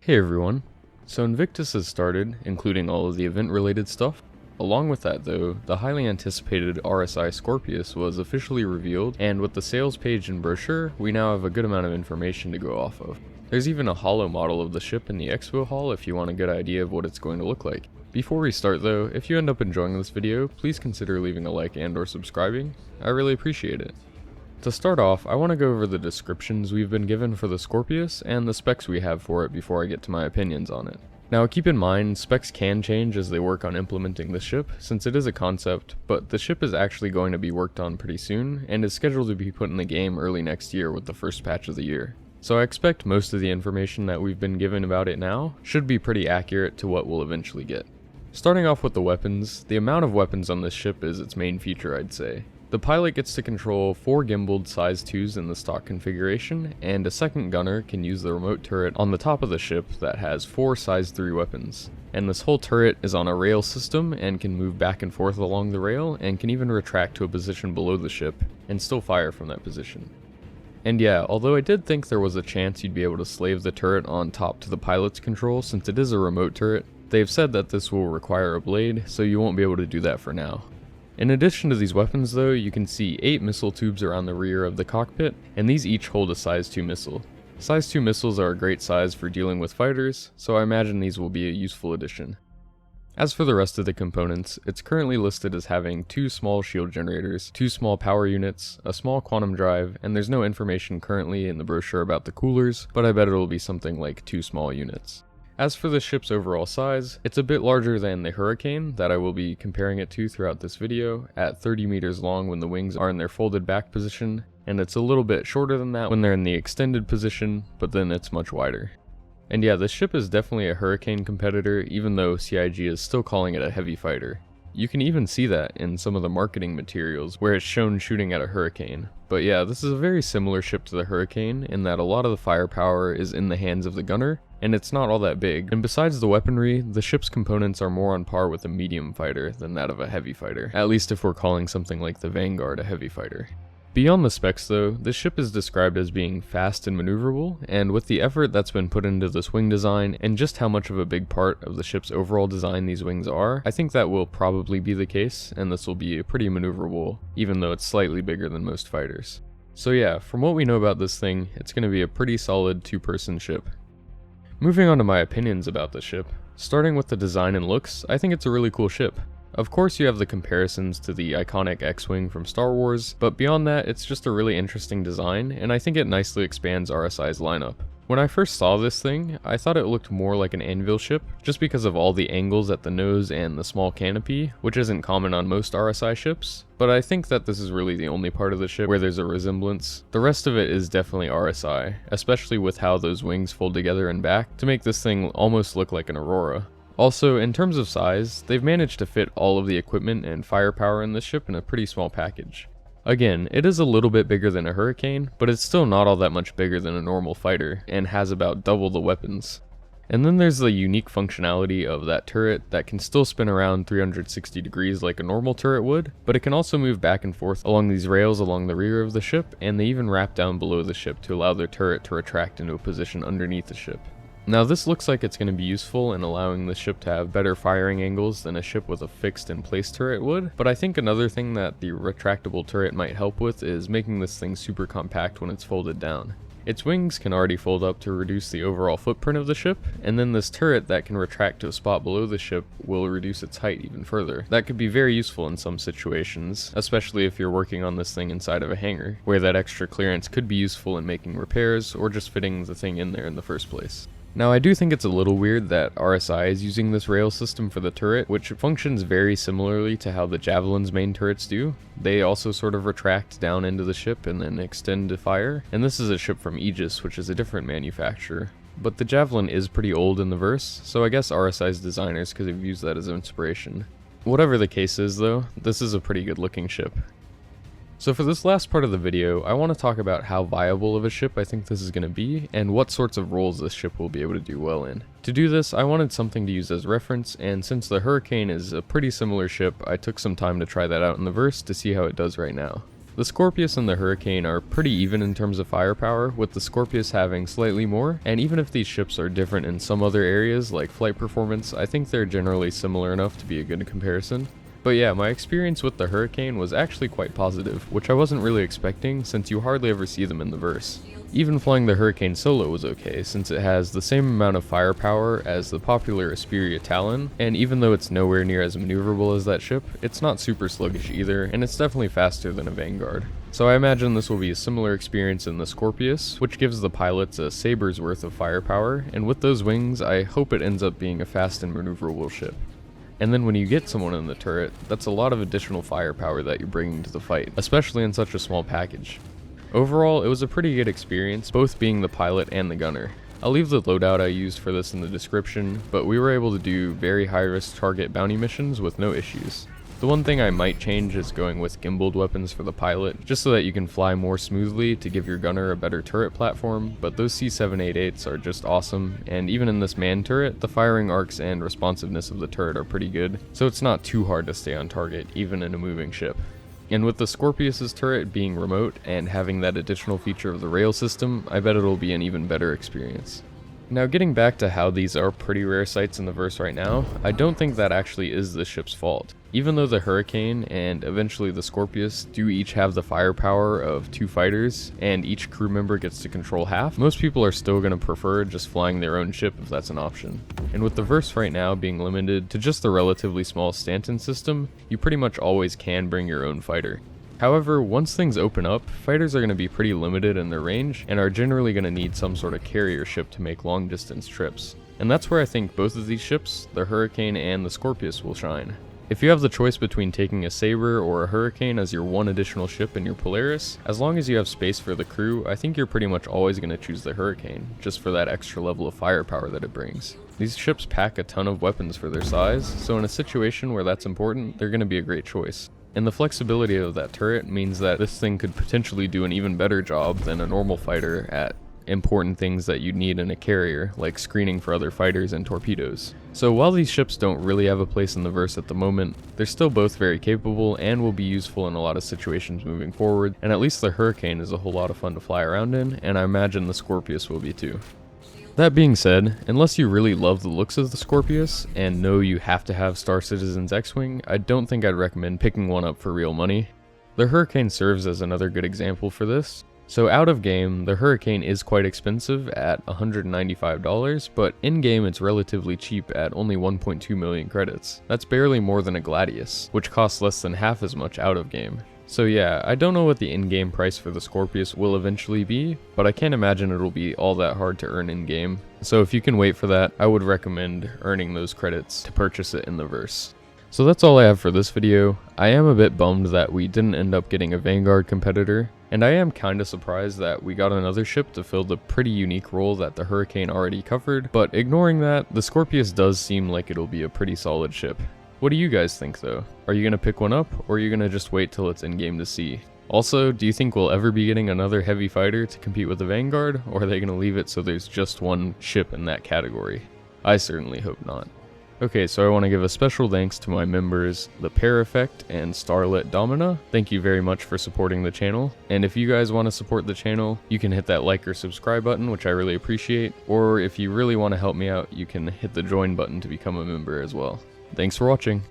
Hey everyone. So Invictus has started, including all of the event related stuff. Along with that though, the highly anticipated RSI Scorpius was officially revealed, and with the sales page and brochure, we now have a good amount of information to go off of. There's even a holo model of the ship in the expo hall if you want a good idea of what it's going to look like. Before we start though, if you end up enjoying this video, please consider leaving a like and or subscribing. I really appreciate it. To start off, I want to go over the descriptions we've been given for the Scorpius and the specs we have for it before I get to my opinions on it. Now keep in mind, specs can change as they work on implementing the ship, since it is a concept, but the ship is actually going to be worked on pretty soon, and is scheduled to be put in the game early next year with the first patch of the year. So I expect most of the information that we've been given about it now should be pretty accurate to what we'll eventually get. Starting off with the weapons, the amount of weapons on this ship is its main feature, I'd say. The pilot gets to control 4 gimbaled size 2s in the stock configuration, and a second gunner can use the remote turret on the top of the ship that has 4 size 3 weapons. And this whole turret is on a rail system and can move back and forth along the rail, and can even retract to a position below the ship and still fire from that position. And yeah, although I did think there was a chance you'd be able to slave the turret on top to the pilot's control since it is a remote turret, they've said that this will require a blade, so you won't be able to do that for now. In addition to these weapons though, you can see 8 missile tubes around the rear of the cockpit, and these each hold a size 2 missile. Size 2 missiles are a great size for dealing with fighters, so I imagine these will be a useful addition. As for the rest of the components, it's currently listed as having 2 small shield generators, 2 small power units, a small quantum drive, and there's no information currently in the brochure about the coolers, but I bet it'll be something like 2 small units. As for the ship's overall size, it's a bit larger than the Hurricane that I will be comparing it to throughout this video, at 30 meters long when the wings are in their folded back position, and it's a little bit shorter than that when they're in the extended position, but then it's much wider. And yeah, this ship is definitely a Hurricane competitor, even though CIG is still calling it a heavy fighter. You can even see that in some of the marketing materials where it's shown shooting at a Hurricane. But yeah, this is a very similar ship to the Hurricane in that a lot of the firepower is in the hands of the gunner, and it's not all that big. And besides the weaponry, the ship's components are more on par with a medium fighter than that of a heavy fighter, at least if we're calling something like the Vanguard a heavy fighter. Beyond the specs though, this ship is described as being fast and maneuverable, and with the effort that's been put into this wing design and just how much of a big part of the ship's overall design these wings are, I think that will probably be the case, and this will be pretty maneuverable, even though it's slightly bigger than most fighters. So yeah, from what we know about this thing, it's going to be a pretty solid 2-person ship. Moving on to my opinions about the ship, starting with the design and looks, I think it's a really cool ship. Of course you have the comparisons to the iconic X-Wing from Star Wars, but beyond that it's just a really interesting design, and I think it nicely expands RSI's lineup. When I first saw this thing, I thought it looked more like an anvil ship, just because of all the angles at the nose and the small canopy, which isn't common on most RSI ships, but I think that this is really the only part of the ship where there's a resemblance. The rest of it is definitely RSI, especially with how those wings fold together and back to make this thing almost look like an Aurora. Also, in terms of size, they've managed to fit all of the equipment and firepower in this ship in a pretty small package. Again, it is a little bit bigger than a Hurricane, but it's still not all that much bigger than a normal fighter, and has about double the weapons. And then there's the unique functionality of that turret that can still spin around 360 degrees like a normal turret would, but it can also move back and forth along these rails along the rear of the ship, and they even wrap down below the ship to allow their turret to retract into a position underneath the ship. Now this looks like it's going to be useful in allowing the ship to have better firing angles than a ship with a fixed and placed turret would, but I think another thing that the retractable turret might help with is making this thing super compact when it's folded down. Its wings can already fold up to reduce the overall footprint of the ship, and then this turret that can retract to a spot below the ship will reduce its height even further. That could be very useful in some situations, especially if you're working on this thing inside of a hangar, where that extra clearance could be useful in making repairs or just fitting the thing in there in the first place. Now I do think it's a little weird that RSI is using this rail system for the turret, which functions very similarly to how the Javelin's main turrets do. They also sort of retract down into the ship and then extend to fire, and this is a ship from Aegis, which is a different manufacturer. But the Javelin is pretty old in the verse, so I guess RSI's designers could have used that as inspiration. Whatever the case is though, this is a pretty good looking ship. So for this last part of the video, I want to talk about how viable of a ship I think this is going to be, and what sorts of roles this ship will be able to do well in. To do this, I wanted something to use as reference, and since the Hurricane is a pretty similar ship, I took some time to try that out in the verse to see how it does right now. The Scorpius and the Hurricane are pretty even in terms of firepower, with the Scorpius having slightly more, and even if these ships are different in some other areas like flight performance, I think they're generally similar enough to be a good comparison. But yeah, my experience with the Hurricane was actually quite positive, which I wasn't really expecting since you hardly ever see them in the verse. Even flying the Hurricane solo was okay, since it has the same amount of firepower as the popular Asperia Talon, and even though it's nowhere near as maneuverable as that ship, it's not super sluggish either, and it's definitely faster than a Vanguard. So I imagine this will be a similar experience in the Scorpius, which gives the pilots a saber's worth of firepower, and with those wings, I hope it ends up being a fast and maneuverable ship. And then when you get someone in the turret, that's a lot of additional firepower that you're bringing to the fight, especially in such a small package. Overall, it was a pretty good experience, both being the pilot and the gunner. I'll leave the loadout I used for this in the description, but we were able to do very high-risk target bounty missions with no issues. The one thing I might change is going with gimbaled weapons for the pilot, just so that you can fly more smoothly to give your gunner a better turret platform, but those C788s are just awesome, and even in this man turret, the firing arcs and responsiveness of the turret are pretty good, so it's not too hard to stay on target, even in a moving ship. And with the Scorpius's turret being remote and having that additional feature of the rail system, I bet it'll be an even better experience. Now getting back to how these are pretty rare sights in the verse right now, I don't think that actually is the ship's fault. Even though the Hurricane and eventually the Scorpius do each have the firepower of 2 fighters and each crew member gets to control half, most people are still going to prefer just flying their own ship if that's an option. And with the verse right now being limited to just the relatively small Stanton system, you pretty much always can bring your own fighter. However, once things open up, fighters are going to be pretty limited in their range and are generally going to need some sort of carrier ship to make long distance trips. And that's where I think both of these ships, the Hurricane and the Scorpius, will shine. If you have the choice between taking a Saber or a Hurricane as your one additional ship in your Polaris, as long as you have space for the crew, I think you're pretty much always going to choose the Hurricane, just for that extra level of firepower that it brings. These ships pack a ton of weapons for their size, so in a situation where that's important, they're going to be a great choice. And the flexibility of that turret means that this thing could potentially do an even better job than a normal fighter at important things that you'd need in a carrier, like screening for other fighters and torpedoes. So while these ships don't really have a place in the verse at the moment, they're still both very capable and will be useful in a lot of situations moving forward, and at least the Hurricane is a whole lot of fun to fly around in, and I imagine the Scorpius will be too. That being said, unless you really love the looks of the Scorpius and know you have to have Star Citizen's X-Wing, I don't think I'd recommend picking one up for real money. The Hurricane serves as another good example for this. So out of game, the Hurricane is quite expensive at $195, but in game it's relatively cheap at only 1.2 million credits. That's barely more than a Gladius, which costs less than half as much out of game. So yeah, I don't know what the in-game price for the Scorpius will eventually be, but I can't imagine it'll be all that hard to earn in-game. So if you can wait for that, I would recommend earning those credits to purchase it in the verse. So that's all I have for this video. I am a bit bummed that we didn't end up getting a Vanguard competitor, and I am kinda surprised that we got another ship to fill the pretty unique role that the Hurricane already covered, but ignoring that, the Scorpius does seem like it'll be a pretty solid ship. What do you guys think though? Are you gonna pick one up, or are you gonna just wait till it's in-game to see? Also, do you think we'll ever be getting another heavy fighter to compete with the Vanguard, or are they gonna leave it so there's just one ship in that category? I certainly hope not. Okay, so I want to give a special thanks to my members, The Pear Effect and Starlit Domina. Thank you very much for supporting the channel. And if you guys want to support the channel, you can hit that like or subscribe button, which I really appreciate. Or if you really want to help me out, you can hit the join button to become a member as well. Thanks for watching.